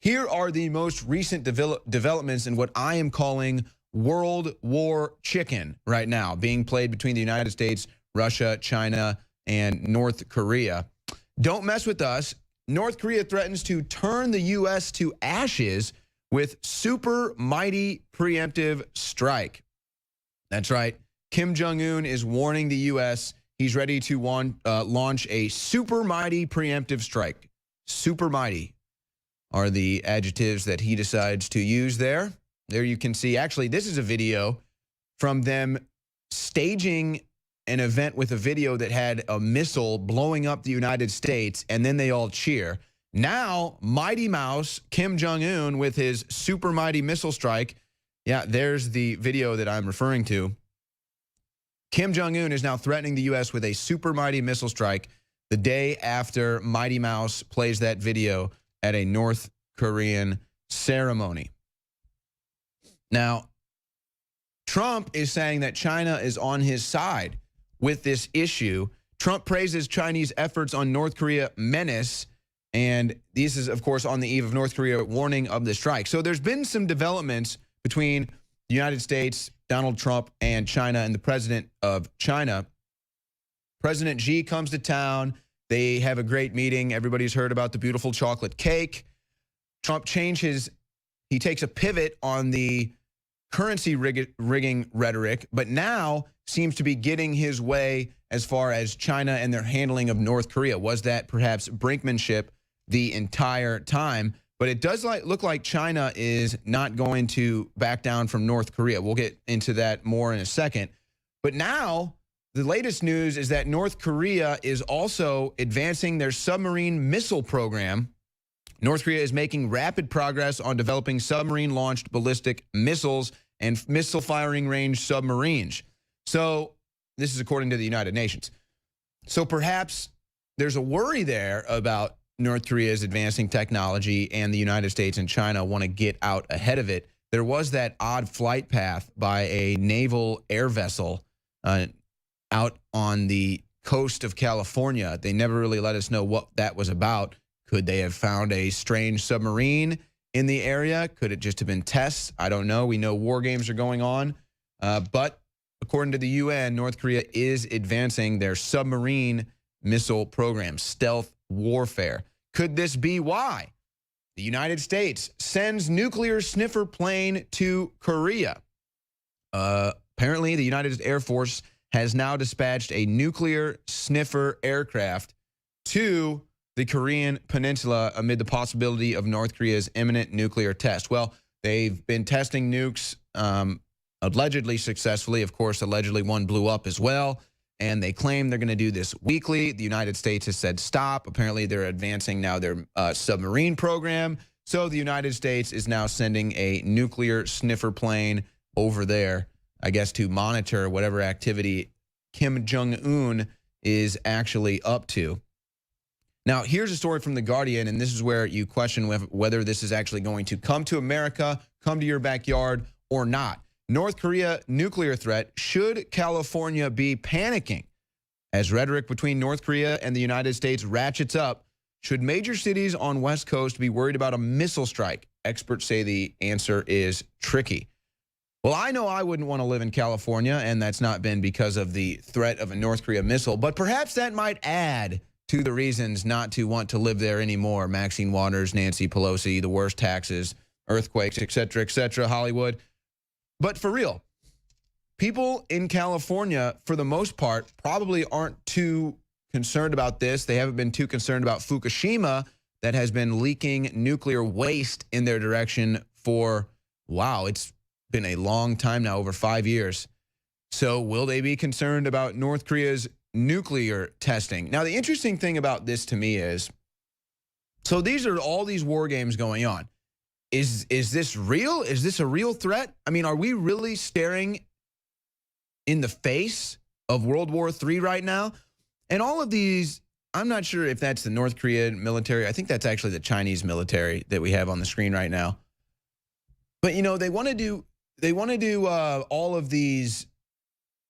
Here are the most recent developments in what I am calling World War Chicken right now, being played between the United States, Russia, China, and North Korea. Don't mess with us. North Korea threatens to turn the U.S. to ashes with super mighty preemptive strike. That's right. Kim Jong-un is warning the U.S. he's ready to launch a super mighty preemptive strike. Super mighty are the adjectives that he decides to use there. There you can see, actually, this is a video from them staging an event with a video that had a missile blowing up the United States, and then they all cheer. Now, Mighty Mouse, Kim Jong-un, with his super mighty missile strike. Yeah, there's the video that I'm referring to. Kim Jong-un is now threatening the U.S. with a super mighty missile strike the day after Mighty Mouse plays that video at a North Korean ceremony. Now, Trump is saying that China is on his side with this issue. Trump praises Chinese efforts on North Korea menace, and this is, of course, on the eve of North Korea warning of the strike. So there's been some developments between the United States, Donald Trump, and China, and the president of China. President Xi comes to town. They have a great meeting. Everybody's heard about the beautiful chocolate cake. Trump he takes a pivot on the currency rigging rhetoric, but now seems to be getting his way as far as China and their handling of North Korea. Was that perhaps brinkmanship the entire time? But it does look like China is not going to back down from North Korea. We'll get into that more in a second. But now, the latest news is that North Korea is also advancing their submarine missile program. North Korea is making rapid progress on developing submarine-launched ballistic missiles and missile firing range submarines. So this is according to the United Nations. So perhaps there's a worry there about North Korea's advancing technology, and the United States and China want to get out ahead of it. There was that odd flight path by a naval air vessel out on the coast of California. They never really let us know what that was about. Could they have found a strange submarine in the area? Could it just have been tests? I don't know. We know war games are going on. But according to the UN, North Korea is advancing their submarine missile program, stealth warfare. Could this be why the United States sends nuclear sniffer plane to Korea? Apparently, the United Air Force has now dispatched a nuclear sniffer aircraft to the Korean Peninsula amid the possibility of North Korea's imminent nuclear test. Well, they've been testing nukes allegedly successfully. Of course, allegedly one blew up as well. And they claim they're going to do this weekly. The United States has said stop. Apparently, they're advancing now their submarine program. So the United States is now sending a nuclear sniffer plane over there, I guess, to monitor whatever activity Kim Jong-un is actually up to. Now, here's a story from The Guardian, and this is where you question whether this is actually going to come to America, come to your backyard, or not. North Korea nuclear threat. Should California be panicking? As rhetoric between North Korea and the United States ratchets up, should major cities on West Coast be worried about a missile strike? Experts say the answer is tricky. Well, I know I wouldn't want to live in California, and that's not been because of the threat of a North Korea missile, but perhaps that might add to the reasons not to want to live there anymore. Maxine Waters, Nancy Pelosi, the worst taxes, earthquakes, etc., Hollywood. But for real, people in California, for the most part, probably aren't too concerned about this. They haven't been too concerned about Fukushima that has been leaking nuclear waste in their direction for, wow, it's been a long time now, over 5 years. So will they be concerned about North Korea's nuclear testing? Now, the interesting thing about this to me is, so these are all these war games going on. Is this real? Is this a real threat? I mean, are we really staring in the face of World War III right now? And all of these, I'm not sure if that's the North Korean military. I think that's actually the Chinese military that we have on the screen right now. But, you know, they want to do all of these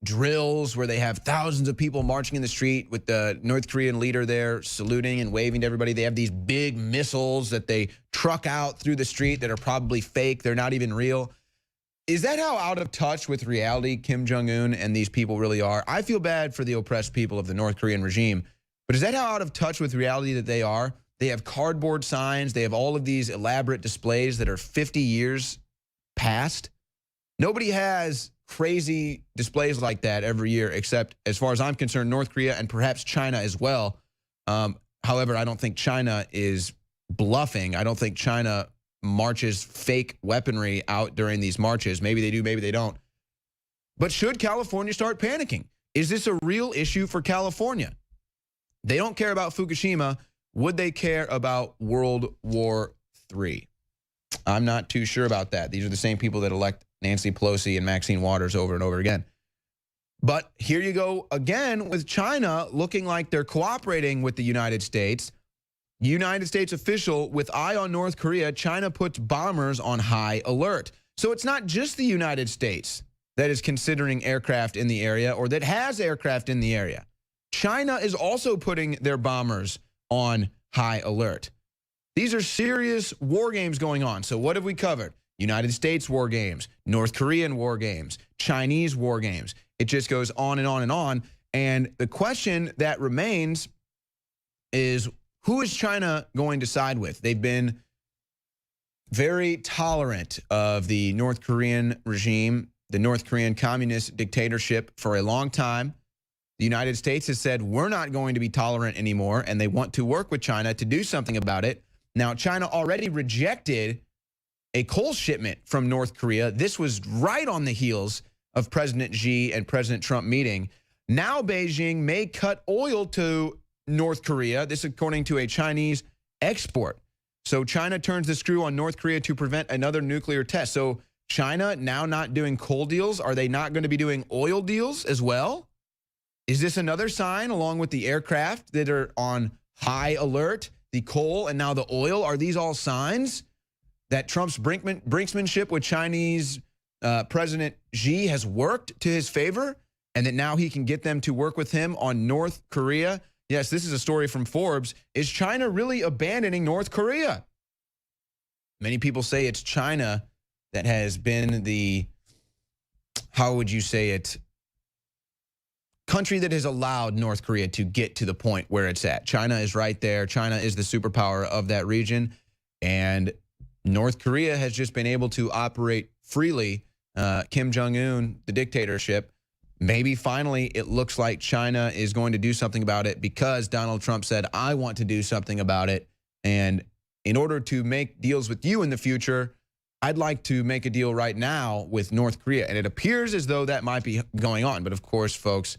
drills where they have thousands of people marching in the street with the North Korean leader there saluting and waving to everybody. They have these big missiles that they truck out through the street that are probably fake. They're not even real. Is that how out of touch with reality Kim Jong-un and these people really are? I feel bad for the oppressed people of the North Korean regime, but is that how out of touch with reality that they are? They have cardboard signs. They have all of these elaborate displays that are 50 years past. Nobody has crazy displays like that every year, except, as far as I'm concerned, North Korea and perhaps China as well. However, I don't think China is bluffing. I don't think China marches fake weaponry out during these marches. Maybe they do, maybe they don't. But should California start panicking? Is this a real issue for California? They don't care about Fukushima. Would they care about World War III? I'm not too sure about that. These are the same people that elect Nancy Pelosi and Maxine Waters over and over again. But here you go again with China looking like they're cooperating with the United States. United States official with eye on North Korea, China puts bombers on high alert. So it's not just the United States that is considering aircraft in the area or that has aircraft in the area. China is also putting their bombers on high alert. These are serious war games going on. So what have we covered? United States war games, North Korean war games, Chinese war games. It just goes on and on and on. And the question that remains is, who is China going to side with? They've been very tolerant of the North Korean regime, the North Korean communist dictatorship for a long time. The United States has said, we're not going to be tolerant anymore, and they want to work with China to do something about it. Now, China already rejected a coal shipment from North Korea. This was right on the heels of President Xi and President Trump meeting. Now Beijing may cut oil to North Korea. This according to a Chinese export. So China turns the screw on North Korea to prevent another nuclear test. So China now not doing coal deals. Are they not going to be doing oil deals as well? Is this another sign, along with the aircraft that are on high alert, the coal, and now the oil? Are these all signs that Trump's brinksmanship with Chinese President Xi has worked to his favor, and that now he can get them to work with him on North Korea? Yes, this is a story from Forbes. Is China really abandoning North Korea? Many people say it's China that has been the, how would you say it, country that has allowed North Korea to get to the point where it's at. China is right there. China is the superpower of that region. And North Korea has just been able to operate freely. Kim Jong-un, the dictatorship, maybe finally it looks like China is going to do something about it because Donald Trump said, I want to do something about it. And in order to make deals with you in the future, I'd like to make a deal right now with North Korea. And it appears as though that might be going on. But of course, folks,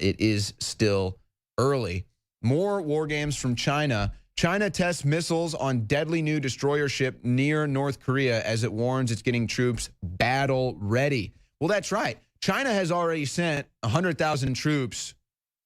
it is still early. More war games from China. China tests missiles on deadly new destroyer ship near North Korea as it warns it's getting troops battle ready. Well, that's right. China has already sent 100,000 troops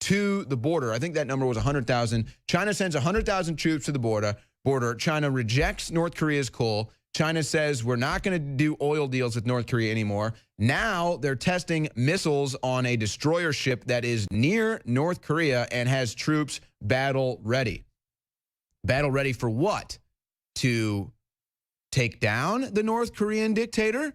to the border. I think that number was 100,000. China sends 100,000 troops to the border. China rejects North Korea's coal. China says we're not going to do oil deals with North Korea anymore. Now they're testing missiles on a destroyer ship that is near North Korea and has troops battle ready. Battle ready for what? To take down the North Korean dictator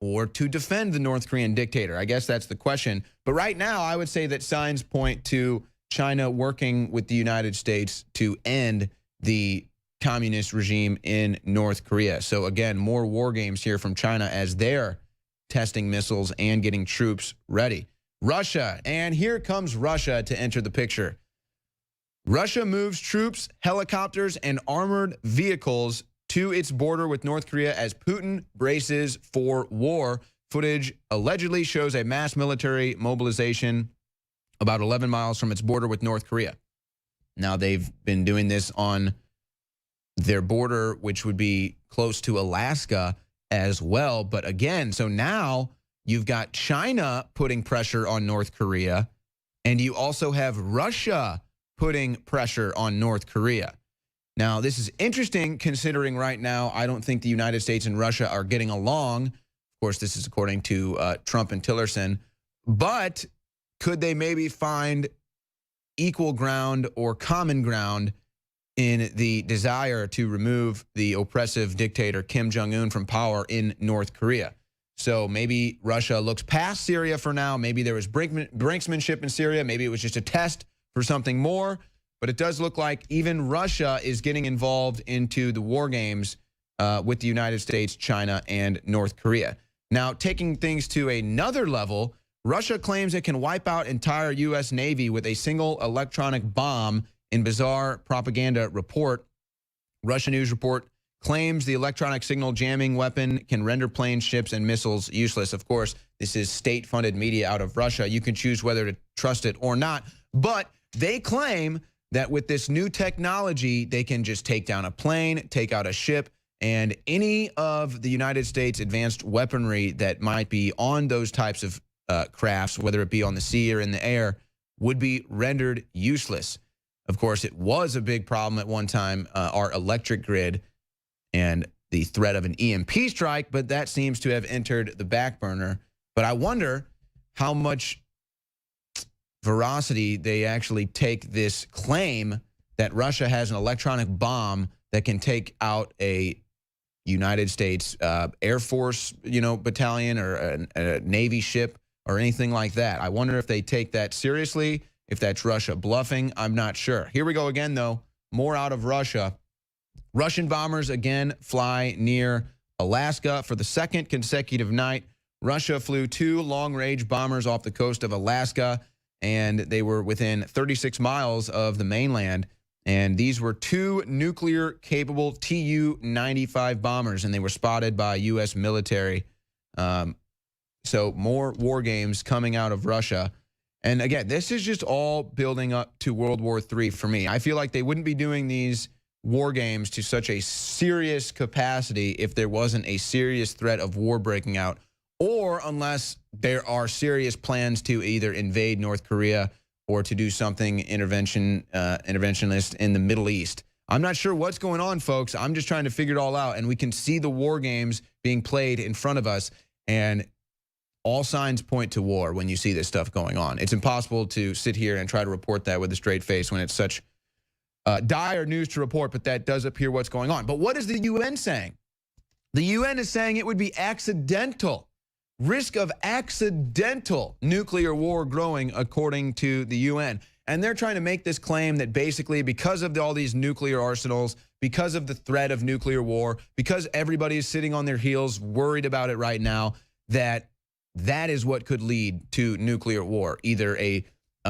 or to defend the North Korean dictator? I guess that's the question. But right now, I would say that signs point to China working with the United States to end the communist regime in North Korea. So again, more war games here from China as they're testing missiles and getting troops ready. Russia, and here comes Russia to enter the picture. Russia moves troops, helicopters, and armored vehicles to its border with North Korea as Putin braces for war. Footage allegedly shows a mass military mobilization about 11 miles from its border with North Korea. Now, they've been doing this on their border, which would be close to Alaska as well. But again, so now you've got China putting pressure on North Korea, and you also have Russia putting pressure on North Korea. Now, this is interesting considering right now I don't think the United States and Russia are getting along. Of course, this is according to Trump and Tillerson, But could they maybe find equal ground or common ground in the desire to remove the oppressive dictator Kim Jong-un from power in North Korea? So maybe Russia looks past Syria for now. Maybe there was brinksmanship in Syria. Maybe it was just a test for something more. But it does look like even Russia is getting involved into the war games with the United States, China, and North Korea. Now, taking things to another level, Russia claims it can wipe out entire U.S. Navy with a single electronic bomb. In bizarre propaganda report, Russian news report claims the electronic signal jamming weapon can render planes, ships, and missiles useless. Of course, this is state-funded media out of Russia. You can choose whether to trust it or not. But they claim that with this new technology, they can just take down a plane, take out a ship, and any of the United States advanced weaponry that might be on those types of crafts, whether it be on the sea or in the air, would be rendered useless. Of course, it was a big problem at one time, our electric grid and the threat of an EMP strike, but that seems to have entered the back burner. But I wonder how much veracity they actually take this claim that Russia has an electronic bomb that can take out a United States Air Force, battalion or a Navy ship or anything like that. I wonder if they take that seriously, if that's Russia bluffing. I'm not sure. Here we go again, though. More out of Russia. Russian bombers again fly near Alaska for the second consecutive night. Russia flew 2 long-range bombers off the coast of Alaska, and they were within 36 miles of the mainland. And these were 2 nuclear-capable Tu-95 bombers, and they were spotted by U.S. military. So more war games coming out of Russia. And again, this is just all building up to World War III for me. I feel like they wouldn't be doing these war games to such a serious capacity if there wasn't a serious threat of war breaking out, or unless there are serious plans to either invade North Korea or to do something interventionist in the Middle East. I'm not sure what's going on, folks. I'm just trying to figure it all out, and we can see the war games being played in front of us, and all signs point to war when you see this stuff going on. It's impossible to sit here and try to report that with a straight face when it's such dire news to report, but that does appear what's going on. But what is the UN saying? The UN is saying it would be accidental, risk of accidental nuclear war growing, according to the UN. And they're trying to make this claim that basically because of all these nuclear arsenals, because of the threat of nuclear war, because everybody is sitting on their heels worried about it right now, that is what could lead to nuclear war, either a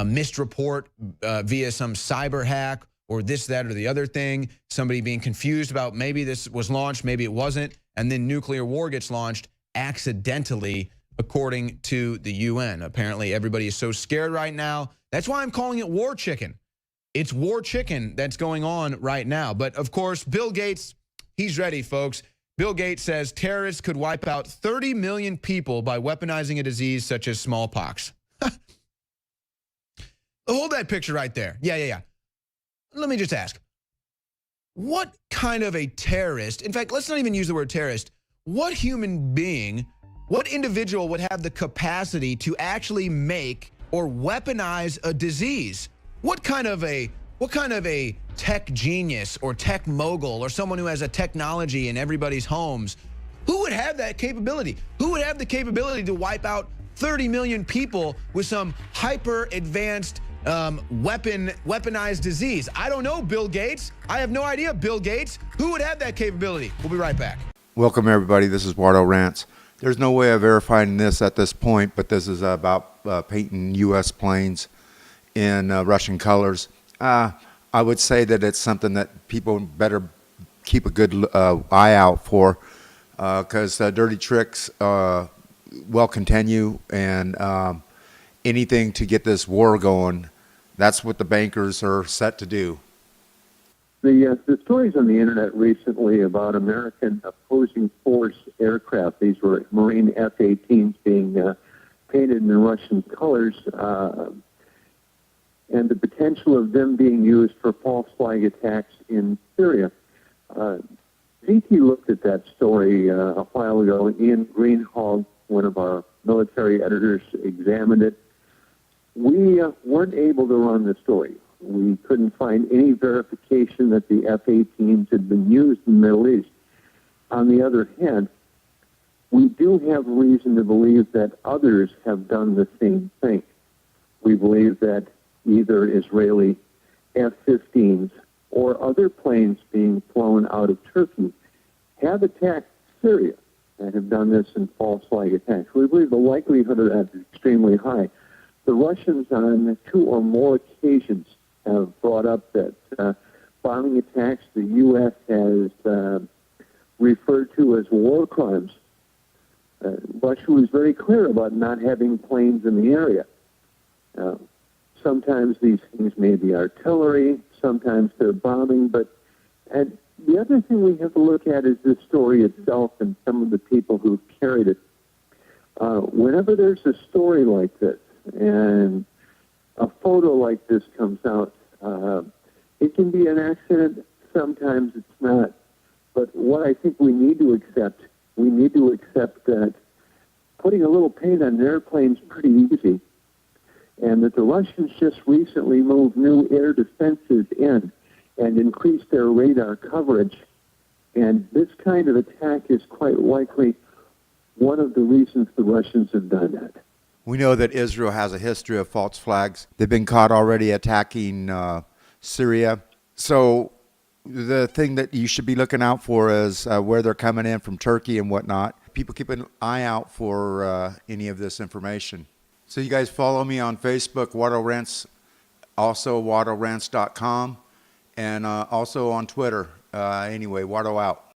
missed report via some cyber hack or this, that, or the other thing, somebody being confused about maybe this was launched, maybe it wasn't, and then nuclear war gets launched accidentally, according to the UN. Apparently, everybody is so scared right now. That's why I'm calling it war chicken. It's war chicken that's going on right now. But of course, Bill Gates, he's ready, folks. Bill Gates says terrorists could wipe out 30 million people by weaponizing a disease such as smallpox. Hold that picture right there. Yeah. Let me just ask, what kind of a terrorist, in fact, let's not even use the word terrorist, what human being, what individual would have the capacity to actually make or weaponize a disease? What kind of a tech genius or tech mogul or someone who has a technology in everybody's homes, who would have that capability? Who would have the capability to wipe out 30 million people with some hyper advanced weaponized disease? I don't know, Bill Gates. I have no idea, Bill Gates. Who would have that capability? We'll be right back. Welcome, everybody. This is Wardo Rants. There's no way of verifying this at this point, but this is about painting U.S. planes in Russian colors. I would say that it's something that people better keep a good eye out for, because dirty tricks will continue, and anything to get this war going, that's what the bankers are set to do. The stories on the internet recently about American opposing force aircraft, these were Marine F-18s being painted in the Russian colors, and the potential of them being used for false flag attacks in Syria. VT looked at that story a while ago. Ian Greenhalgh, one of our military editors examined it. We weren't able to run the story. We couldn't find any verification that the F-18s had been used in the Middle East. On the other hand, we do have reason to believe that others have done the same thing. We believe that either Israeli F-15s or other planes being flown out of Turkey have attacked Syria and have done this in false flag attacks. We believe the likelihood of that is extremely high. The Russians on 2 or more occasions have brought up that bombing attacks the U.S. has referred to as war crimes. Russia was very clear about not having planes in the area. Sometimes these things may be artillery, sometimes they're bombing, and the other thing we have to look at is the story itself and some of the people who've carried it. Whenever there's a story like this and a photo like this comes out, it can be an accident, sometimes it's not. But what I think we need to accept that putting a little paint on an airplane is pretty easy, and that the Russians just recently moved new air defenses in and increased their radar coverage. And this kind of attack is quite likely one of the reasons the Russians have done that. We know that Israel has a history of false flags. They've been caught already attacking Syria. So the thing that you should be looking out for is where they're coming in from Turkey and whatnot. People keep an eye out for any of this information. So you guys follow me on Facebook, Wardo Rants, also WardoRants.com, and also on Twitter. Anyway, Wardo out.